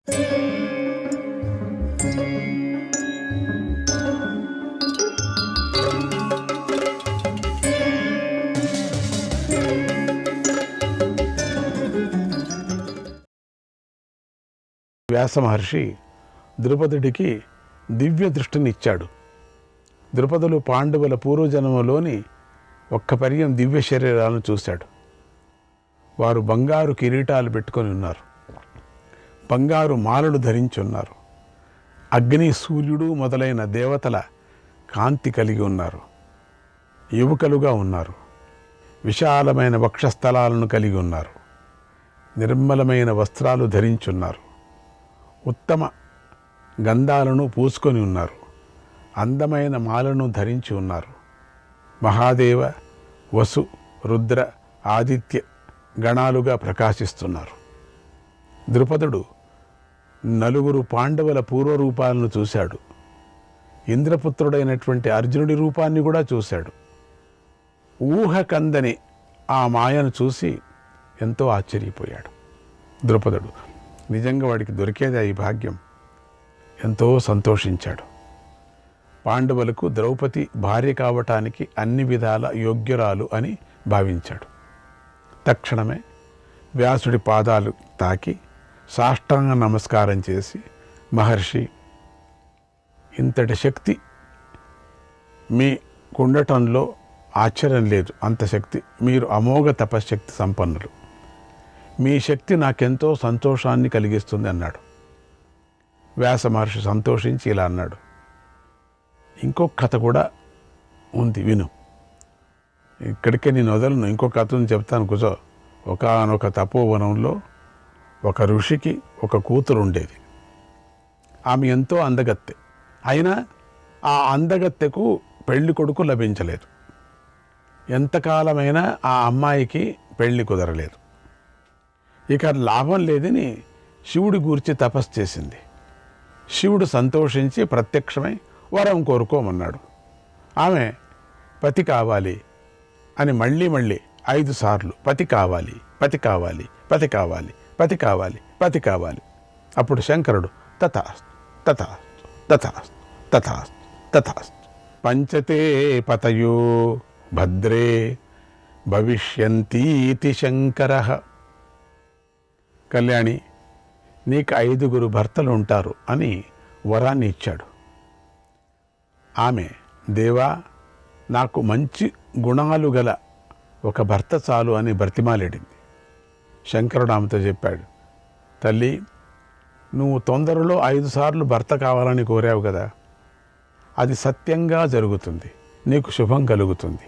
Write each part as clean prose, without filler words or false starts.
వ్యాస మహర్షి ద్రుపదుడికి దివ్య దృష్టిని ఇచ్చాడు. ద్రుపదులు పాండవుల పూర్వజన్మలోని ఒక్క పర్యం దివ్య శరీరాలను చూశాడు. వారు బంగారు కిరీటాలు పెట్టుకొని ఉన్నారు, బంగారు మాలలు ధరించి ఉన్నారు, అగ్ని సూర్యుడు మొదలైన దేవతల కాంతి కలిగి ఉన్నారు, యువకులుగా ఉన్నారు, విశాలమైన వక్షస్థలాలను కలిగి ఉన్నారు, నిర్మలమైన వస్త్రాలు ధరించున్నారు, ఉత్తమ గంధాలను పూసుకొని ఉన్నారు, అందమైన మాలను ధరించి ఉన్నారు. మహాదేవ, వసు, రుద్ర, ఆదిత్య గణాలుగా ప్రకాశిస్తున్నారు. ద్రుపదుడు నలుగురు పాండవుల పూర్వరూపాలను చూశాడు. ఇంద్రపుత్రుడైనటువంటి అర్జునుడి రూపాన్ని కూడా చూశాడు. ఊహకందని ఆ మాయను చూసి ఎంతో ఆశ్చర్యపోయాడు ద్రుపదుడు. నిజంగా వాడికి దొరికేదా ఈ భాగ్యం? ఎంతో సంతోషించాడు. పాండవులకు ద్రౌపది భార్య కావటానికి అన్ని విధాల యోగ్యురాలు అని భావించాడు. తక్షణమే వ్యాసుడి పాదాలు తాకి సాష్టాంగ నమస్కారం చేసి, మహర్షి, ఇంతటి శక్తి మీ కుండటంలో ఆశ్చర్యం లేదు. అంత శక్తి, మీరు అమోఘ తపశ్శక్తి సంపన్నులు. మీ శక్తి నాకెంతో సంతోషాన్ని కలిగిస్తుంది అన్నాడు. వ్యాస మహర్షి సంతోషించి ఇలా అన్నాడు, ఇంకొక కథ కూడా ఉంది, విను. ఇక్కడికే నేను వదలను, ఇంకొక కథను చెప్తాను, కూర్చో. ఒకానొక తపోవనంలో ఒక ఋషికి ఒక కూతురు ఉండేది. ఆమె ఎంతో అందగత్తె. అయినా ఆ అందగత్తెకు పెళ్లి కొడుకు లభించలేదు. ఎంతకాలమైనా ఆ అమ్మాయికి పెళ్లి కుదరలేదు. ఇక లాభం లేదని శివుడి గూర్చి తపస్సు చేసింది. శివుడు సంతోషించి ప్రత్యక్షమై వరం కోరుకోమన్నాడు. ఆమె పతి కావాలి అని మళ్ళీ 5 సార్లు పతి కావాలి, పతి కావాలి, పతి కావాలి, పతి కావాలి, పతి కావాలి. అప్పుడు శంకరుడు తథాస్తు తథాస్తు తథాస్తు తథాస్తు తథాస్తు పంచతే పతయో భద్రే భవిష్యంతీతి శంకరః. కళ్యాణి, నీకు 5 భర్తలు ఉంటారు అని వరాన్ని ఇచ్చాడు. ఆమె, దేవా, నాకు మంచి గుణాలు గల ఒక భర్త చాలు అని బ్రతిమాలేడింది. శంకరుడు ఆమెతో చెప్పాడు, తల్లి, నువ్వు తొందరలో 5 సార్లు భర్త కావాలని కోరావు కదా, అది సత్యంగా జరుగుతుంది, నీకు శుభం కలుగుతుంది.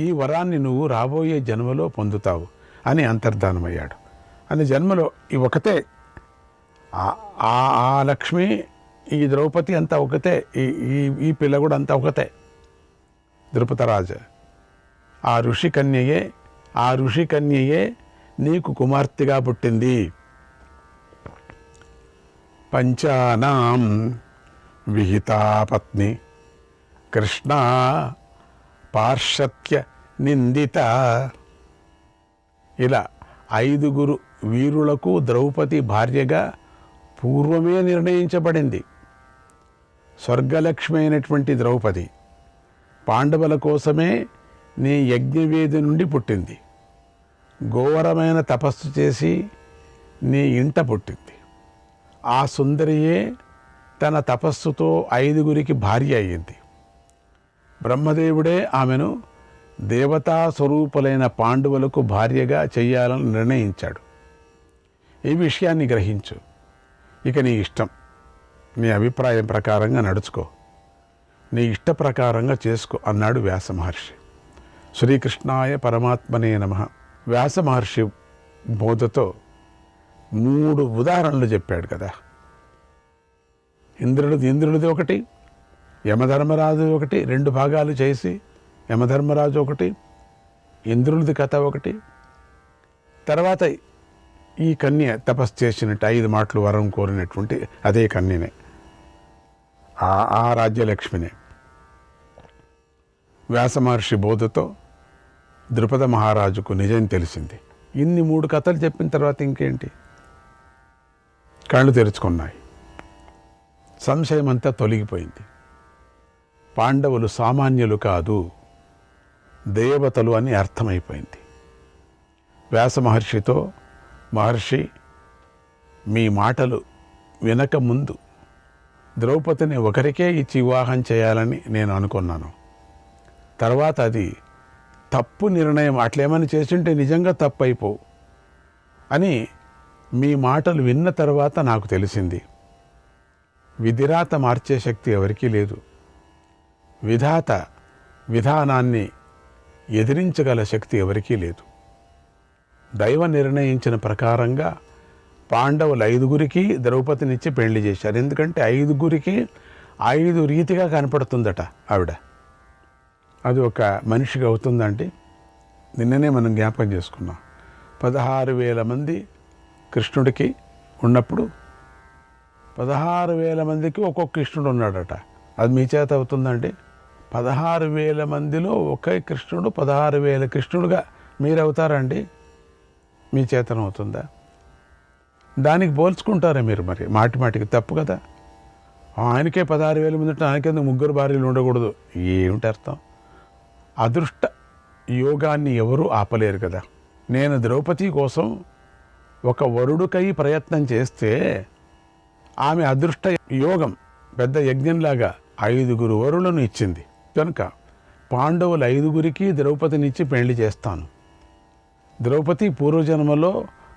ఈ వరాన్ని నువ్వు రాబోయే జన్మలో పొందుతావు అని అంతర్ధానమయ్యాడు. అని జన్మలో ఈ ఒకతే, ఆ లక్ష్మి, ఈ ద్రౌపది అంతా ఒకతే, ఈ పిల్ల కూడా అంతా ఒకతే. ద్రుపదరాజు, ఆ ఋషి కన్యయే నీకు కుమార్తెగా పుట్టింది. పంచానాం విహితా పత్ని కృష్ణ పార్షత్య నిందిత. ఇలా 5 వీరులకు ద్రౌపది భార్యగా పూర్వమే నిర్ణయించబడింది. స్వర్గలక్ష్మి అయినటువంటి ద్రౌపది పాండవుల కోసమే నీ యజ్ఞవేది నుండి పుట్టింది. ఘోరమైన తపస్సు చేసి నీ ఇంట పుట్టింది. ఆ సుందరియే తన తపస్సుతో 5 భార్య అయ్యింది. బ్రహ్మదేవుడే ఆమెను దేవతా స్వరూపులైన పాండవులకు భార్యగా చెయ్యాలని నిర్ణయించాడు. ఈ విషయాన్ని గ్రహించు. ఇక నీ ఇష్టం, నీ అభిప్రాయం ప్రకారంగా నడుచుకో, నీ ఇష్ట ప్రకారంగా చేసుకో అన్నాడు వ్యాస మహర్షి. శ్రీకృష్ణాయ పరమాత్మనే నమః. వ్యాస మహర్షి బోధతో 3 ఉదాహరణలు చెప్పాడు కదా. ఇంద్రుడిది ఒకటి, యమధర్మరాజు ఒకటి, 2 భాగాలు చేసి యమధర్మరాజు ఒకటి, ఇంద్రుడిది కథ ఒకటి, తర్వాత ఈ కన్య తపస్సు చేసినట్టు 5 మాటలు వరం కోరినటువంటి అదే కన్యనే, ఆ రాజ్యలక్ష్మినే. వ్యాస మహర్షి బోధతో ద్రుపద మహారాజుకు నిజం తెలిసింది. ఇన్ని 3 కథలు చెప్పిన తర్వాత ఇంకేంటి? కళ్ళు తెరుచుకున్నాయి. సంశయమంతా తొలగిపోయింది. పాండవులు సామాన్యులు కాదు, దేవతలు అని అర్థమైపోయింది. వ్యాస మహర్షితో, మహర్షి, మీ మాటలు వినక ముందు ద్రౌపదిని ఒకరికే ఇచ్చి వివాహం చేయాలని నేను అనుకున్నాను. తర్వాత అది తప్పు నిర్ణయం, అట్లేమని చేసింటే నిజంగా తప్పు అయిపోవు అని మీ మాటలు విన్న తర్వాత నాకు తెలిసింది. విధిరాత మార్చే శక్తి ఎవరికీ లేదు. విధాత విధానాన్ని ఎదిరించగల శక్తి ఎవరికీ లేదు. దైవ నిర్ణయించిన ప్రకారంగా పాండవులు 5గురికి ద్రౌపదినిచ్చి పెళ్లి చేశారు. ఎందుకంటే 5గురికి 5 రీతిగా కనపడుతుందట ఆవిడ. అది ఒక మనిషికి అవుతుందండి. నిన్ననే మనం జ్ఞాపకం చేసుకున్నాం. 16,000 మంది కృష్ణుడికి ఉన్నప్పుడు 16,000 మందికి ఒక్కొక్క కృష్ణుడు ఉన్నాడట. అది మీ చేత అవుతుందండి? 16,000 మందిలో ఒకే కృష్ణుడు 16,000 కృష్ణుడుగా మీరు అవుతారండి? మీ చేతనం అవుతుందా? దానికి పోల్చుకుంటారా మీరు? మరి మాటికి తప్పు కదా. ఆయనకే 16,000 మంది ఉంటే ఆయనకెందుకు 3 భార్యలు ఉండకూడదు? ఏమిటి అర్థం? అదృష్ట యోగాన్ని ఎవరూ ఆపలేరు కదా. నేను ద్రౌపది కోసం ఒక వరుడుకై ప్రయత్నం చేస్తే ఆమె అదృష్ట యోగం పెద్ద యజ్ఞంలాగా 5గురు వరులను ఇచ్చింది. కనుక పాండవులు 5గురికి ద్రౌపదినిచ్చి పెళ్లి చేస్తాను. ద్రౌపది పూర్వజన్మలో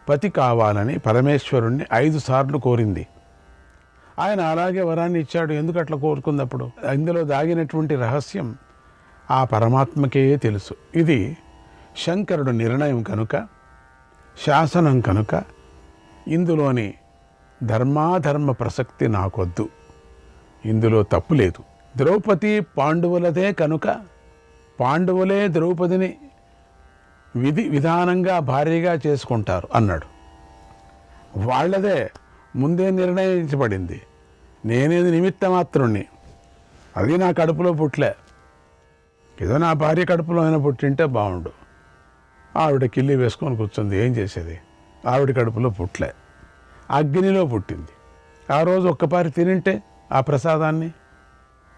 పతి కావాలని పరమేశ్వరుణ్ణి 5 సార్లు కోరింది. ఆయన అలాగే వరాన్ని ఇచ్చాడు. ఎందుకు అట్లా కోరుకున్నప్పుడు? ఇందులో దాగినటువంటి రహస్యం ఆ పరమాత్మకే తెలుసు. ఇది శంకరుడు నిర్ణయం కనుక, శాసనం కనుక ఇందులోని ధర్మాధర్మ ప్రసక్తి నాకొద్దు. ఇందులో తప్పు లేదు. ద్రౌపది పాండవులదే కనుక పాండవులే ద్రౌపదిని విధానంగా భార్యగా చేసుకుంటారు అన్నాడు. వాళ్ళదే ముందే నిర్ణయించబడింది. నేనేది నిమిత్త మాత్రుణ్ణి. అది నా కడుపులో పుట్టలే. ఏదో నా భార్య కడుపులో అయినా పుట్టింటే బాగుండు. ఆవిడ కిల్లి వేసుకొని కూర్చుంది. ఏం చేసేది? ఆవిడ కడుపులో పుట్టలే, అగ్నిలో పుట్టింది. ఆ రోజు ఒక్కపారి తినింటే ఆ ప్రసాదాన్ని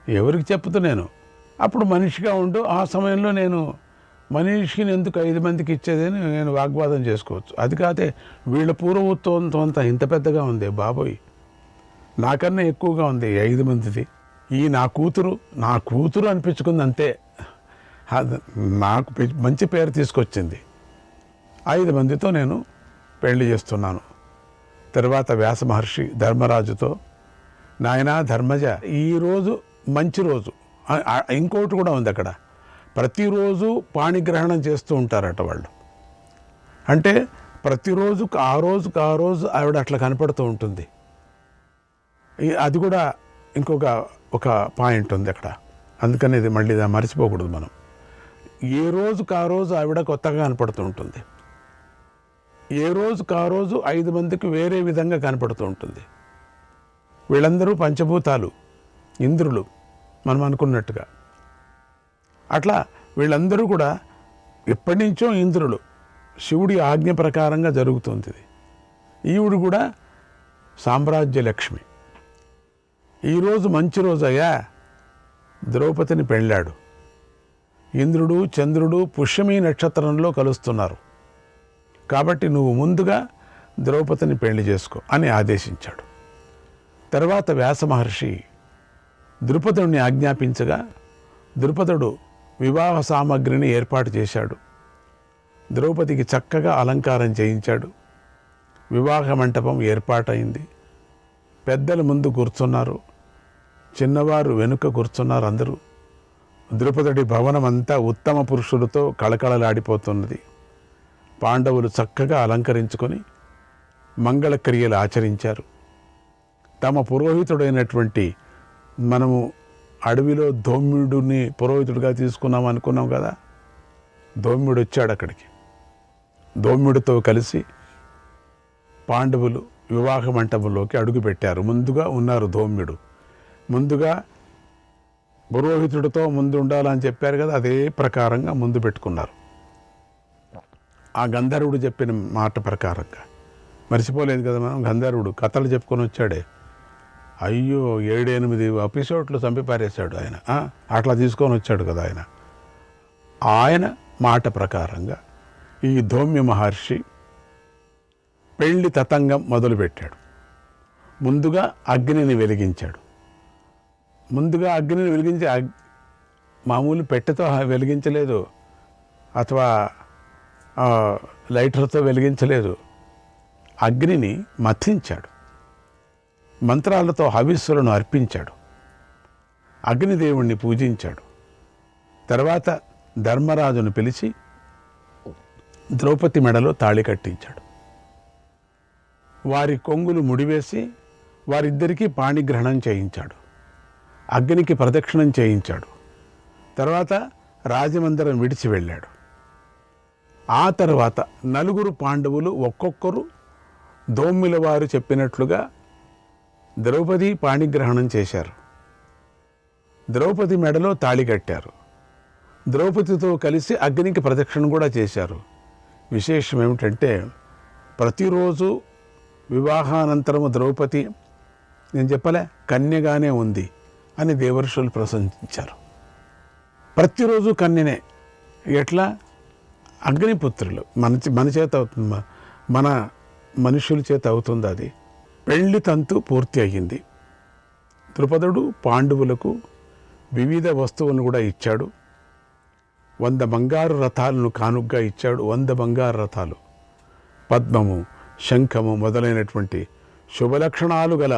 ఎవరికి చెప్పుతూ నేను అప్పుడు మనిషిగా ఉండు. ఆ సమయంలో నేను మనిషిని ఎందుకు 5 మందికి ఇచ్చేదని నేను వాగ్వాదం చేసుకోవచ్చు. అది కాదే వీళ్ళ పూర్వత్వం అంతా ఇంత పెద్దగా ఉంది బాబోయ్, నాకన్నా ఎక్కువగా ఉంది 5 మందిది. ఈ నా కూతురు అనిపించుకుంది అంతే. నాకు మంచి పేరు తీసుకొచ్చింది. 5 మందితో నేను పెళ్లి చేస్తున్నాను. తర్వాత వ్యాస మహర్షి ధర్మరాజుతో, నాయనా ధర్మజ, ఈరోజు మంచి రోజు. ఇంకోటి కూడా ఉంది అక్కడ. ప్రతిరోజు పాణిగ్రహణం చేస్తూ ఉంటారట వాళ్ళు. అంటే ప్రతిరోజుకు ఆ రోజు ఆవిడ అట్లా కనపడుతూ ఉంటుంది. అది కూడా ఒక పాయింట్ ఉంది అక్కడ. అందుకని ఇది మళ్ళీ మర్చిపోకూడదు మనం. ఏ రోజుకు ఆ రోజు ఆవిడ కొత్తగా కనపడుతూ ఉంటుంది. ఏ రోజుకు ఆ రోజు 5 మందికి వేరే విధంగా కనపడుతూ ఉంటుంది. వీళ్ళందరూ పంచభూతాలు, ఇంద్రులు మనం అనుకున్నట్టుగా. అట్లా వీళ్ళందరూ కూడా ఎప్పటి నుంచో ఇంద్రులు. శివుడి ఆజ్ఞ ప్రకారంగా జరుగుతుంది. ఈవిడు కూడా సామ్రాజ్య లక్ష్మి. ఈరోజు మంచి రోజు అయ్యా, ద్రౌపదిని పెళ్ళాడు. ఇంద్రుడు చంద్రుడు పుష్యమీ నక్షత్రంలో కలుస్తున్నారు. కాబట్టి నువ్వు ముందుగా ద్రౌపదిని పెళ్లి చేసుకో అని ఆదేశించాడు. తర్వాత వ్యాస మహర్షి ద్రుపదుడిని ఆజ్ఞాపించగా ద్రుపదుడు వివాహ సామగ్రిని ఏర్పాటు చేశాడు. ద్రౌపదికి చక్కగా అలంకారం చేయించాడు. వివాహ మంటపం ఏర్పాటైంది. పెద్దల ముందు కూర్చున్నారు, చిన్నవారు వెనుక కూర్చున్నారు. అందరూ ద్రుపదుడి భవనం అంతా ఉత్తమ పురుషులతో కళకళలాడిపోతున్నది. పాండవులు చక్కగా అలంకరించుకొని మంగళక్రియలు ఆచరించారు. తమ పురోహితుడైనటువంటి, మనము అడవిలో ధౌమ్యుడిని పురోహితుడిగా తీసుకున్నాం అనుకున్నాం కదా, ధౌమ్యుడు వచ్చాడు అక్కడికి. ధౌమ్యుడితో కలిసి పాండవులు వివాహ మంటపంలోకి అడుగుపెట్టారు. ముందుగా ఉన్నారు ధౌమ్యుడు. ముందుగా పురోహితుడితో ముందు ఉండాలని చెప్పారు కదా, అదే ప్రకారంగా ముందు పెట్టుకున్నారు. ఆ గంధర్వుడు చెప్పిన మాట ప్రకారంగా మర్చిపోలేదు కదా మనం. గంధర్వుడు కథలు చెప్పుకొని వచ్చాడే, అయ్యో 7-8 ఎపిసోడ్లు చంపి పారేశాడు ఆయన. అట్లా తీసుకొని వచ్చాడు కదా ఆయన. ఆయన మాట ప్రకారంగా ఈ ధౌమ్య మహర్షి పెళ్లి తతంగం మొదలుపెట్టాడు. ముందుగా అగ్నిని వెలిగించాడు. ముందుగా అగ్నిని వెలిగించి మామూలు పెట్టెతో వెలిగించలేదు, అథవా లైటర్తో వెలిగించలేదు. అగ్నిని మథించాడు, మంత్రాలతో హవిస్సులను అర్పించాడు, అగ్నిదేవుణ్ణి పూజించాడు. తర్వాత ధర్మరాజును పిలిచి ద్రౌపది మెడలో తాళి కట్టించాడు. వారి కొంగులు ముడివేసి వారిద్దరికీ పాణిగ్రహణం చేయించాడు. అగ్నికి ప్రదక్షిణం చేయించాడు. తర్వాత రాజమందిరం విడిచి వెళ్ళాడు. ఆ తర్వాత 4 పాండవులు ఒక్కొక్కరు ధౌమ్యుల వారు చెప్పినట్లుగా ద్రౌపది పాణిగ్రహణం చేశారు. ద్రౌపది మెడలో తాళి కట్టారు. ద్రౌపదితో కలిసి అగ్నికి ప్రదక్షిణ కూడా చేశారు. విశేషం ఏమిటంటే, ప్రతిరోజు వివాహానంతరము ద్రౌపది, నేను చెప్పలే, కన్యగానే ఉంది అని దేవర్షులు ప్రశంసించారు. ప్రతిరోజు కన్యనే. ఎట్లా? అగ్నిపుత్రులు. మన చేత అవుతుంది, మన మనుషుల చేత అవుతుంది. అది పెళ్లి తంతు పూర్తి అయ్యింది. ద్రుపదుడు పాండవులకు వివిధ వస్తువులను కూడా ఇచ్చాడు. 100 బంగారు రథాలను కానుగ్గా ఇచ్చాడు. 100 బంగారు రథాలు, పద్మము, శంఖము మొదలైనటువంటి శుభలక్షణాలు గల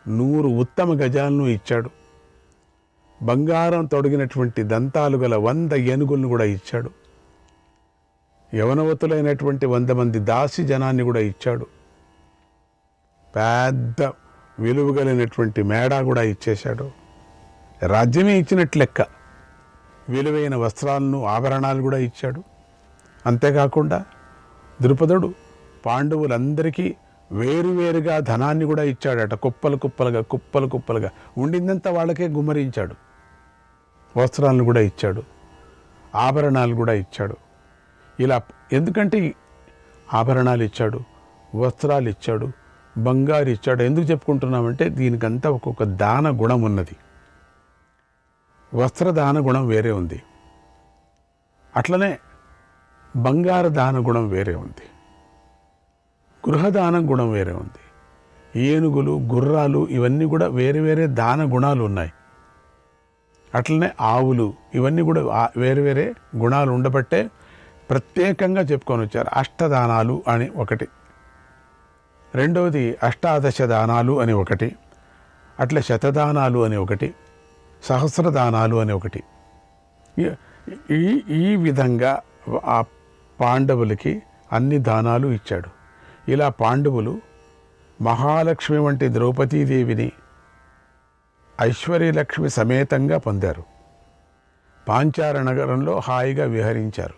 100 ఉత్తమ గజాలను ఇచ్చాడు. బంగారం తొడిగినటువంటి దంతాలు గల 100 ఏనుగులను కూడా ఇచ్చాడు. యవనవతులైనటువంటి 100 మంది దాసి జనాన్ని కూడా ఇచ్చాడు. పెద్ద విలువగలిగినటువంటి మేడ కూడా ఇచ్చేశాడు. రాజ్యమే ఇచ్చినట్లు లెక్క. విలువైన వస్త్రాలను, ఆభరణాలు కూడా ఇచ్చాడు. అంతేకాకుండా ద్రుపదుడు పాండవులందరికీ వేరువేరుగా ధనాన్ని కూడా ఇచ్చాడట. కుప్పలు కుప్పలుగా ఉండిందంతా వాళ్ళకే గుమ్మరించాడు. వస్త్రాలను కూడా ఇచ్చాడు, ఆభరణాలు కూడా ఇచ్చాడు. ఇలా ఎందుకంటే ఆభరణాలు ఇచ్చాడు, వస్త్రాలు ఇచ్చాడు, బంగారు ఇచ్చాడు. ఎందుకు చెప్పుకుంటున్నామంటే దీనికంతా ఒక్కొక్క దాన గుణం ఉన్నది. వస్త్రదాన గుణం వేరే ఉంది, అట్లనే బంగారు దాన గుణం వేరే ఉంది, గృహదాన గుణం వేరే ఉంది. ఏనుగులు, గుర్రాలు ఇవన్నీ కూడా వేరే వేరే దాన గుణాలు ఉన్నాయి. అట్లనే ఆవులు ఇవన్నీ కూడా వేరే వేరే గుణాలు ఉండబట్టే ప్రత్యేకంగా చెప్పుకొని వచ్చారు. అష్టదానాలు అని ఒకటి, రెండవది అష్టాదశ దానాలు అని ఒకటి, అట్లా శతదానాలు అని ఒకటి, సహస్రదానాలు అని ఒకటి. ఈ విధంగా ఆ పాండవులకి అన్ని దానాలు ఇచ్చాడు. ఇలా పాండవులు మహాలక్ష్మి వంటి ద్రౌపదీదేవిని ఐశ్వర్యలక్ష్మి సమేతంగా పొందారు. పాంచాల నగరంలో హాయిగా విహరించారు.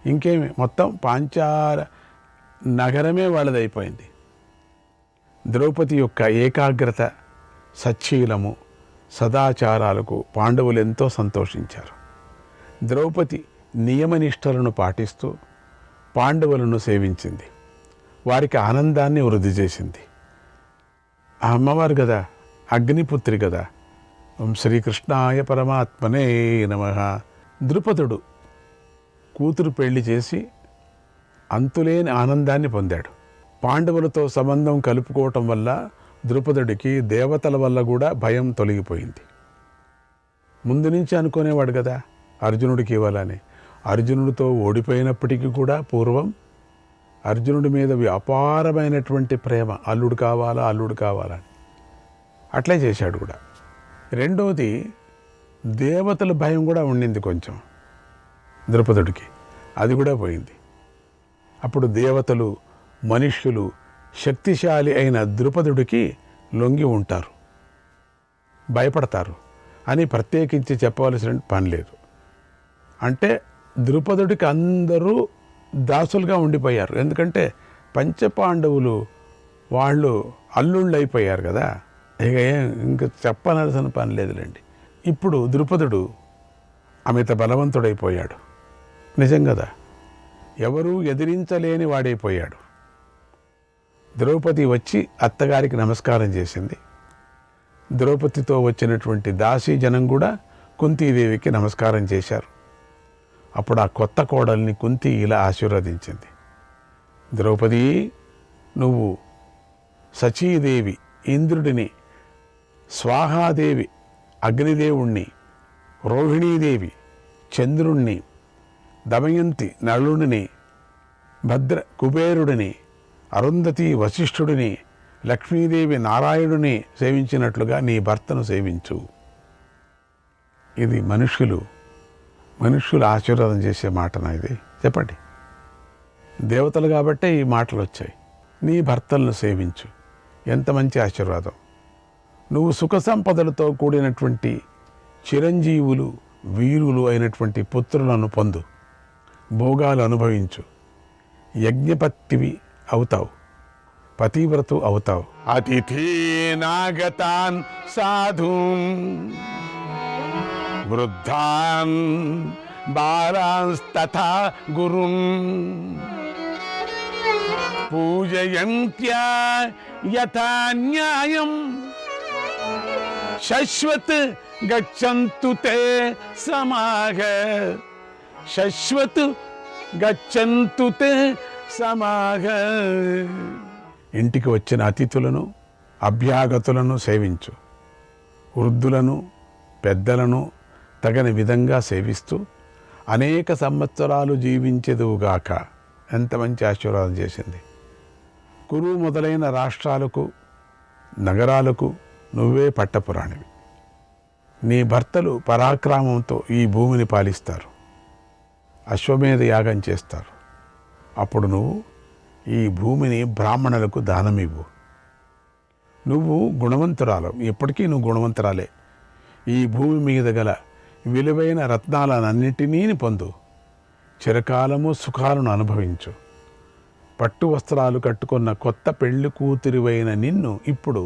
ఇంకేమి, మొత్తం పాంచాల నగరమే వాళ్ళదైపోయింది. ద్రౌపది యొక్క ఏకాగ్రత, సచ్చీలము, సదాచారాలకు పాండవులు ఎంతో సంతోషించారు. ద్రౌపది నియమనిష్టలను పాటిస్తూ పాండవులను సేవించింది. వారికి ఆనందాన్ని వృద్ధి చేసింది. ఆ అమ్మవారు కదా, అగ్నిపుత్రి కదా. ఓం శ్రీకృష్ణాయ పరమాత్మనే నమః. ద్రుపదుడు కూతురు పెళ్లి చేసి అంతులేని ఆనందాన్ని పొందాడు. పాండవులతో సంబంధం కలుపుకోవటం వల్ల ద్రుపదుడికి దేవతల వల్ల కూడా భయం తొలగిపోయింది. ముందు నుంచి అనుకునేవాడు కదా అర్జునుడికి ఇవ్వాలని. అర్జునుడితో ఓడిపోయినప్పటికీ కూడా పూర్వం అర్జునుడి మీద అపారమైనటువంటి ప్రేమ, అల్లుడు కావాలని అట్లే చేశాడు కూడా. రెండవది, దేవతల భయం కూడా ఉండింది కొంచెం ద్రుపదుడికి, అది కూడా పోయింది. అప్పుడు దేవతలు, మనుష్యులు శక్తిశాలి అయిన ద్రుపదుడికి లొంగి ఉంటారు, భయపడతారు అని ప్రత్యేకించి చెప్పవలసిన పని లేదు. అంటే ద్రుపదుడికి అందరూ దాసులుగా ఉండిపోయారు. ఎందుకంటే పంచపాండవులు వాళ్ళు అల్లుళ్ళు అయిపోయారు కదా, ఇక ఇంక చెప్పనలసిన పని లేదులేండి. ఇప్పుడు ద్రుపదుడు అమిత బలవంతుడైపోయాడు. నిజం కదా, ఎవరూ ఎదిరించలేని వాడైపోయాడు. ద్రౌపది వచ్చి అత్తగారికి నమస్కారం చేసింది. ద్రౌపదితో వచ్చినటువంటి దాసీ జనం కూడా కుంతీదేవికి నమస్కారం చేశారు. అప్పుడు ఆ కొత్త కోడల్ని కుంతి ఇలా ఆశీర్వదించింది. ద్రౌపది, నువ్వు సచీదేవి ఇంద్రుడిని, స్వాహాదేవి అగ్నిదేవుణ్ణి, రోహిణీదేవి చంద్రుణ్ణి, దమయంతి నలుడిని, భద్ర కుబేరుడిని, అరుంధతి వశిష్ఠుడిని, లక్ష్మీదేవి నారాయణుని సేవించినట్లుగా నీ భర్తను సేవించు. ఇది మనుష్యులు ఆశీర్వాదం చేసే మాటనా ఇది? చెప్పండి. దేవతలు కాబట్టే ఈ మాటలు వచ్చాయి. నీ భర్తలను సేవించు. ఎంత మంచి ఆశీర్వాదం. నువ్వు సుఖ సంపదలతో కూడినటువంటి చిరంజీవులు, వీరులు అయినటువంటి పుత్రులను పొందు, భోగాలు అనుభవించు, యజ్ఞపత్తివి అవుతావు, పతివ్రతు అవుతావు. అతిథి నాగతాన్ సాధూన్ వృద్ధాన్ బాలాంస్తథా గురున్ పూజయంత్యా యథా న్యాయం శశ్వత్ గచ్చంతు తే సమాగ శశ్వత్ గచ్చంతు తే సమాగ. ఇంటికి వచ్చిన అతిథులను, అభ్యాగతులను సేవించు. వృద్ధులను, పెద్దలను తగని విధంగా సేవిస్తూ అనేక సంవత్సరాలు జీవించెదువుగాక. ఎంత మంచి ఆశీర్వాదం చేసింది. కురు మొదలైన రాష్ట్రాలకు, నగరాలకు నువ్వే పట్టపురాణివి. నీ భర్తలు పరాక్రమంతో ఈ భూమిని పాలిస్తారు, అశ్వమేధ యాగం చేస్తారు. అప్పుడు నువ్వు ఈ భూమిని బ్రాహ్మణులకు దానమివ్వు. నువ్వు గుణవంతురాలు, ఎప్పటికీ నువ్వు గుణవంతురాలే. ఈ భూమి మీద గల విలువైన రత్నాలన్నింటినీ పొందు. చిరకాలము సుఖాలను అనుభవించు. పట్టు వస్త్రాలు కట్టుకున్న కొత్త పెళ్లి కూతురివైన నిన్ను ఇప్పుడు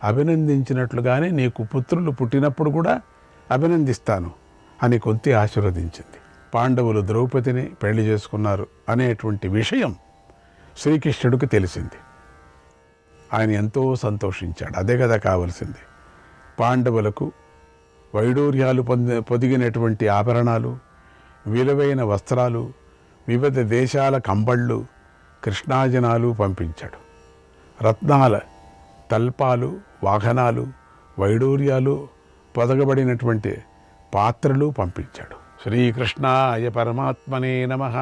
అభినందించినట్లుగానే నీకు పుత్రులు పుట్టినప్పుడు కూడా అభినందిస్తాను అని కుంతి ఆశీర్వదించింది. పాండవులు ద్రౌపదిని పెళ్లి చేసుకున్నారు అనేటువంటి విషయం శ్రీకృష్ణుడికి తెలిసింది. ఆయన ఎంతో సంతోషించాడు. అదే కదా కావలసింది. పాండవులకు వైడూర్యాలు పొదిగినటువంటి ఆభరణాలు, విలువైన వస్త్రాలు, వివిధ దేశాల కంబళ్ళు, కృష్ణాజనాలు పంపించాడు. రత్నాల తల్పాలు, వాహనాలు, వైడూర్యాలు పొదగబడినటువంటి పాత్రలు పంపించాడు. శ్రీకృష్ణాయ పరమాత్మనే నమః.